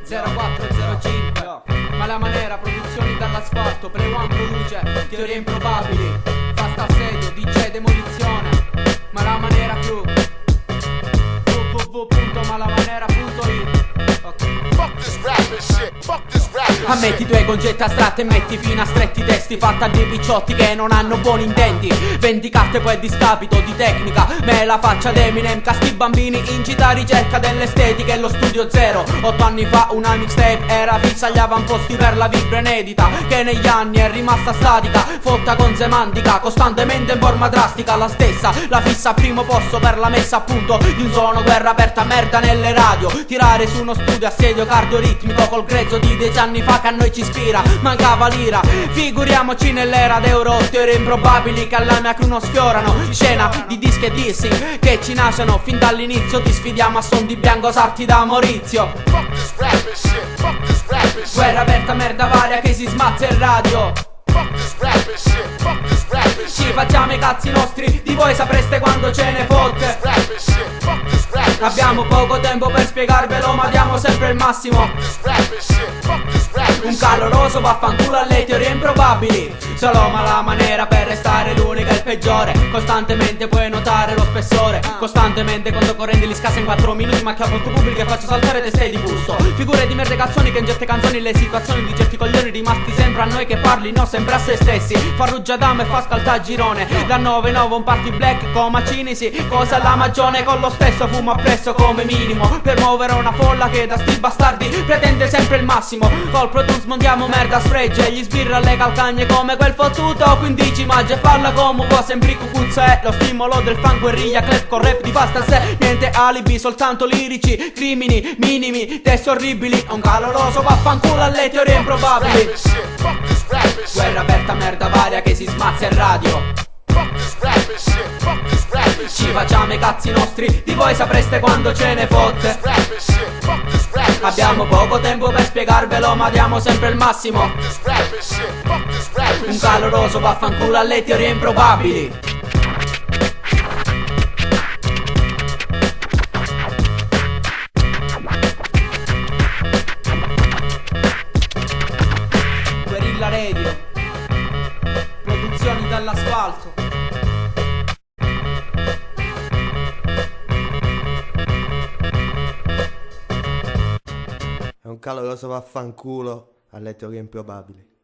0405. Ma la manera, produzioni dall'asfalto. Play One produce teorie improbabili. Fast assedio, DJ demolizione. Ma la manera crew www.malamanera.it. Ammetti i tuoi concetti astratti e metti fino a stretti testi fatta di picciotti che non hanno buoni intenti. Vendi carte poi a discapito di tecnica. Me la faccia d'Eminem, caschi bambini in città ricerca dell'estetica e lo studio zero. 8 anni fa una mixtape era fissa agli avamposti per la vibra inedita, che negli anni è rimasta statica, fotta con semantica, costantemente in forma drastica. La stessa, la fissa al primo posto per la messa a punto di un suono guerra aperta merda nelle radio. Tirare su uno studio assedio cardioritmico col grezzo di 10 anni fa che a noi ci ispira. Mancava l'ira, figuriamoci nell'era d'euro. Teorie improbabili che alla mia crew non sfiorano. Scena di dischi e dissing che ci nascono fin dall'inizio. Ti sfidiamo a son di bianco sarti da Maurizio. Guerra aperta merda varia che si smazza il radio. Ci facciamo i cazzi nostri, di voi sapreste quando ce ne fotte. Abbiamo poco tempo per spiegarvelo ma diamo sempre il massimo. Un caloroso vaffanculo alle teorie improbabili. Solo mala manera per restare l'unica e il peggiore. Costantemente puoi notare lo spessore. Costantemente quando correnti li scassa in 4 minuti. Ma che a posto pubblico e faccio saltare teste di gusto. Figure di merda e cazzoni che in certe canzoni le situazioni di certi coglioni rimasti sempre a noi che parli, no sempre a se stessi. Farruggia dame e fa scalta girone. Da 9-9 un party black come a Cinisi. Cosa la magione con lo stesso fumo appresso come minimo. Per muovere una folla che da sti bastardi pretende sempre il massimo. Col Pro Tools montiamo merda sfregge. Gli sbirra alle calcagne come quel fottuto 15 maggio e falla come può sempre cucuzza. È lo stimolo del fan guerriglia club con rap di fasta sé. Niente alibi, soltanto lirici. Crimini minimi, testi orribili. Un caloroso vaffanculo alle teorie improbabili. Guerra aperta merda varia che si smazza il radio. Ci facciamo i cazzi nostri, di voi sapreste quando ce ne fotte. Abbiamo poco tempo per spiegarvelo ma diamo sempre il massimo. Un caloroso vaffanculo alle teorie improbabili. Guerrilla Radio, produzioni dall'asfalto. È un caloroso vaffanculo alle teorie improbabili.